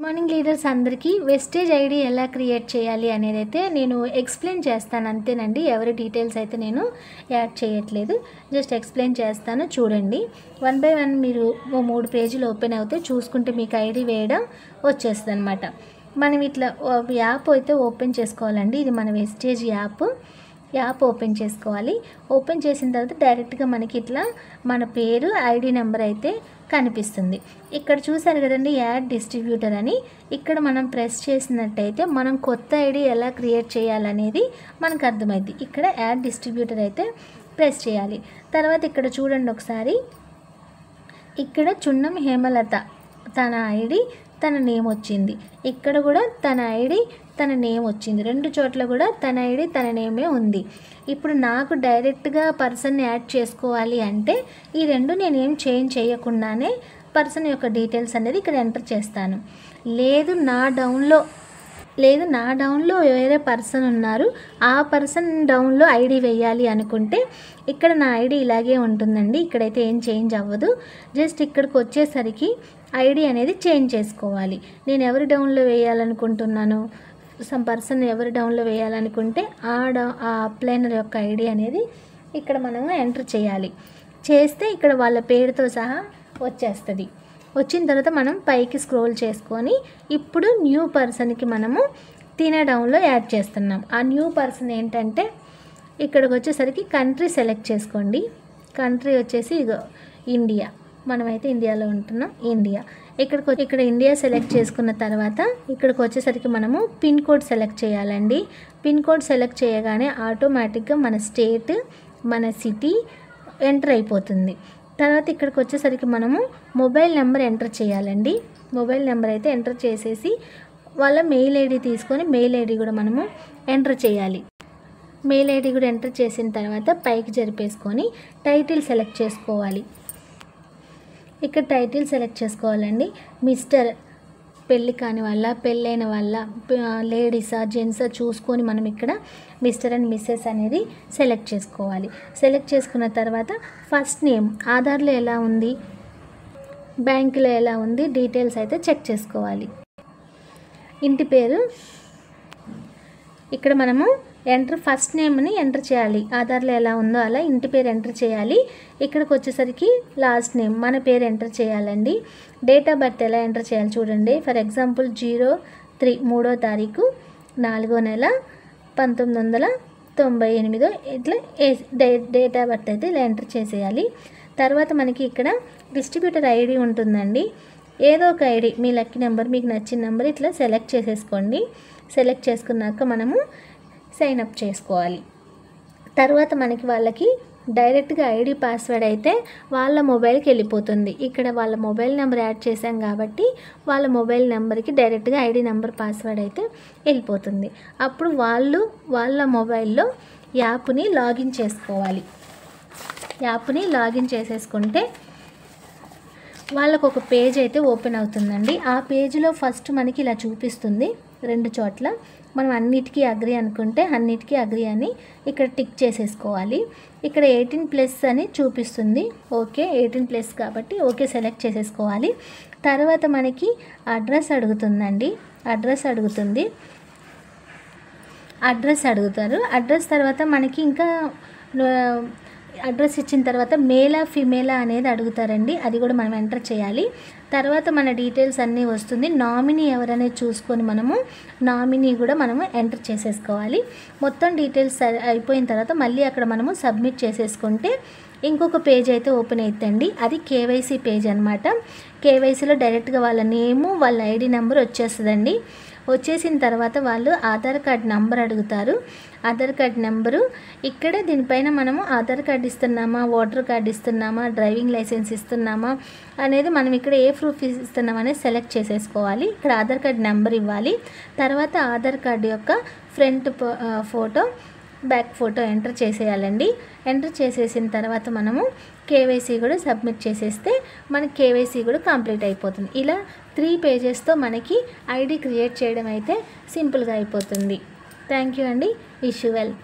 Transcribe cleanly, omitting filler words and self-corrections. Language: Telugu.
మార్నింగ్ లీడర్స్ అందరికీ వెస్టేజ్ ఐడి ఎలా క్రియేట్ చేయాలి అనేది అయితే నేను ఎక్స్ప్లెయిన్ చేస్తాను అంతేనండి. ఎవరి డీటెయిల్స్ అయితే నేను యాడ్ చేయట్లేదు, జస్ట్ ఎక్స్ప్లెయిన్ చేస్తాను. చూడండి, 1 by 1 మీరు 3 పేజీలు ఓపెన్ అవుతే చూసుకుంటే మీకు ఐడి వేయడం వచ్చేస్తుంది అనమాట. మనం ఇట్లా యాప్ అయితే ఓపెన్ చేసుకోవాలండి. ఇది మన వెస్టేజ్ యాప్ ఓపెన్ చేసుకోవాలి. ఓపెన్ చేసిన తర్వాత డైరెక్ట్గా మనకి ఇట్లా మన పేరు, ఐడి నెంబర్ అయితే కనిపిస్తుంది. ఇక్కడ చూసారు కదండి, యాడ్ డిస్ట్రిబ్యూటర్ అని. ఇక్కడ మనం ప్రెస్ చేసినట్టయితే మనం కొత్త ఐడి ఎలా క్రియేట్ చేయాలనేది మనకు అర్థమైంది. ఇక్కడ యాడ్ డిస్ట్రిబ్యూటర్ అయితే ప్రెస్ చేయాలి. తర్వాత ఇక్కడ చూడండి ఒకసారి, ఇక్కడ చున్నం హేమలత తన ఐడి తన నేమ్ వచ్చింది. ఇక్కడ కూడా తన ఐడి తన నేమ్ వచ్చింది. 2 చోట్ల కూడా తన ఐడి తన నేమే ఉంది. ఇప్పుడు నాకు డైరెక్ట్గా పర్సన్ని యాడ్ చేసుకోవాలి అంటే ఈ 2 నేనేం చేంజ్ చేయకుండానే పర్సన్ యొక్క డీటెయిల్స్ అనేది ఇక్కడ ఎంటర్ చేస్తాను. లేదు నా డౌన్లో వేరే పర్సన్ ఉన్నారు, ఆ పర్సన్ డౌన్లో ఐడి వేయాలి అనుకుంటే ఇక్కడ నా ఐడి ఇలాగే ఉంటుందండి. ఇక్కడైతే ఏం చేంజ్ అవ్వదు. జస్ట్ ఇక్కడికి వచ్చేసరికి ఐడి అనేది చేంజ్ చేసుకోవాలి. నేను ఎవరి డౌన్లో వేయాలనుకుంటున్నాను, సమ్ పర్సన్ ఎవరి డౌన్లో వేయాలనుకుంటే ఆ అప్లైనర్ యొక్క ఐడి అనేది ఇక్కడ మనము ఎంటర్ చేయాలి. చేస్తే ఇక్కడ వాళ్ళ పేరుతో సహా వచ్చేస్తుంది. వచ్చిన తర్వాత మనం పైకి స్క్రోల్ చేసుకొని ఇప్పుడు న్యూ పర్సన్కి మనము తిన డౌన్లో యాడ్ చేస్తున్నాం. ఆ న్యూ పర్సన్ ఏంటంటే ఇక్కడికి వచ్చేసరికి కంట్రీ సెలెక్ట్ చేసుకోండి. కంట్రీ వచ్చేసి ఇగో ఇండియా, మనమైతే ఇండియాలో ఉంటున్నాం, ఇండియా. ఇక్కడ ఇండియా సెలెక్ట్ చేసుకున్న తర్వాత ఇక్కడికి వచ్చేసరికి మనము పిన్ కోడ్ సెలెక్ట్ చేయాలండి. పిన్ కోడ్ సెలెక్ట్ చేయగానే ఆటోమేటిక్గా మన స్టేట్, మన సిటీ ఎంటర్ అయిపోతుంది. తర్వాత ఇక్కడికి వచ్చేసరికి మనము మొబైల్ నెంబర్ ఎంటర్ చేయాలండి. మొబైల్ నెంబర్ అయితే ఎంటర్ చేసేసి వాళ్ళ మెయిల్ ఐడి తీసుకొని మెయిల్ ఐడి కూడా మనము ఎంటర్ చేయాలి. మెయిల్ ఐడి కూడా ఎంటర్ చేసిన తర్వాత పైకి జరిపేసుకొని టైటిల్ సెలెక్ట్ చేసుకోవాలి. ఇక్కడ టైటిల్ సెలెక్ట్ చేసుకోవాలండి. మిస్టర్, పెళ్ళి కాని వాళ్ళ, పెళ్ళైన వాళ్ళ, లేడీసా జెంట్సా చూసుకొని మనం ఇక్కడ మిస్టర్ అండ్ మిస్సెస్ అనేది సెలెక్ట్ చేసుకోవాలి. సెలెక్ట్ చేసుకున్న తర్వాత ఫస్ట్ నేమ్ ఆధార్లో ఎలా ఉంది, బ్యాంకులో ఎలా ఉంది, డీటెయిల్స్ అయితే చెక్ చేసుకోవాలి. ఇంటి పేరు ఇక్కడ మనము ఫస్ట్ నేమ్ని ఎంటర్ చేయాలి. ఆధార్లో ఎలా ఉందో అలా ఇంటి పేరు ఎంటర్ చేయాలి. ఇక్కడికి వచ్చేసరికి లాస్ట్ నేమ్ మన పేరు ఎంటర్ చేయాలండి. డేట్ ఆఫ్ బర్త్ ఎలా ఎంటర్ చేయాలి చూడండి. ఫర్ ఎగ్జాంపుల్ 03 3వ తారీఖు 4వ నెల 1998 ఇట్లా డేట్ ఆఫ్ బర్త్ అయితే ఇలా ఎంటర్ చేసేయాలి. తర్వాత మనకి ఇక్కడ డిస్ట్రిబ్యూటర్ ఐడి ఉంటుందండి. ఏదో ఒక ఐడి, మీ లక్కీ నెంబర్, మీకు నచ్చిన నెంబర్ ఇట్లా సెలెక్ట్ చేసేసుకోండి. సెలెక్ట్ చేసుకున్నాక మనము సైన్ అప్ చేసుకోవాలి. తర్వాత మనకి వాళ్ళకి డైరెక్ట్గా ఐడి పాస్వర్డ్ అయితే వాళ్ళ మొబైల్కి వెళ్ళిపోతుంది. ఇక్కడ వాళ్ళ మొబైల్ నెంబర్ యాడ్ చేసాం కాబట్టి వాళ్ళ మొబైల్ నెంబర్కి డైరెక్ట్గా ఐడి నెంబర్ పాస్వర్డ్ అయితే వెళ్ళిపోతుంది. అప్పుడు వాళ్ళ మొబైల్లో యాప్ని లాగిన్ చేసుకోవాలి. యాప్ని లాగిన్ చేసేసుకుంటే వాళ్ళకు ఒక పేజ్ అయితే ఓపెన్ అవుతుందండి. ఆ పేజ్లో ఫస్ట్ మనకి ఇలా చూపిస్తుంది 2 చోట్ల. మనం అన్నిటికీ అగ్రి అనుకుంటే అన్నిటికీ అగ్రి అని ఇక్కడ టిక్ చేసేసుకోవాలి. ఇక్కడ 18+ అని చూపిస్తుంది. ఓకే, 18+ కాబట్టి ఓకే సెలెక్ట్ చేసేసుకోవాలి. తర్వాత మనకి అడ్రస్ అడుగుతుందండి. అడ్రస్ అడుగుతారు. అడ్రస్ తర్వాత మనకి ఇంకా అడ్రస్ ఇచ్చిన తర్వాత మేలా ఫిమేలా అనేది అడుగుతారండి. అది కూడా మనం ఎంటర్ చేయాలి. తర్వాత మన డీటెయిల్స్ అన్నీ వస్తుంది. నామినీ ఎవరనేది చూసుకొని మనము నామినీ కూడా మనము ఎంటర్ చేసేసుకోవాలి. మొత్తం డీటెయిల్స్ అయిపోయిన తర్వాత మళ్ళీ అక్కడ మనము సబ్మిట్ చేసేసుకుంటే ఇంకొక పేజ్ అయితే ఓపెన్ అవుతుందండి. అది కేవైసీ పేజ్ అనమాట. కేవైసీలో డైరెక్ట్గా వాళ్ళ నేము, వాళ్ళ ఐడి నెంబర్ వచ్చేస్తుందండి. వచ్చేసిన తర్వాత వాళ్ళు ఆధార్ కార్డ్ నెంబర్ అడుగుతారు. ఆధార్ కార్డ్ నెంబరు ఇక్కడ దీనిపైన మనము ఆధార్ కార్డ్ ఇస్తున్నామా, ఓటర్ కార్డ్ ఇస్తున్నామా, డ్రైవింగ్ లైసెన్స్ ఇస్తున్నామా అనేది మనం ఇక్కడ ఏ ప్రూఫ్ ఇస్తున్నామనేది సెలెక్ట్ చేసేసుకోవాలి. ఇక్కడ ఆధార్ కార్డ్ నెంబర్ ఇవ్వాలి. తర్వాత ఆధార్ కార్డు యొక్క front photo, back photo enter చేసేయాలండి. ఎంటర్ చేసేసిన తర్వాత మనము కేవైసీ కూడా సబ్మిట్ చేసేస్తే మనకి కేవైసీ కూడా కంప్లీట్ అయిపోతుంది. ఇలా 3 పేజెస్తో మనకి ఐడి క్రియేట్ చేయడం అయితే సింపుల్గా అయిపోతుంది. థ్యాంక్ యూ అండి. Wish you wealth.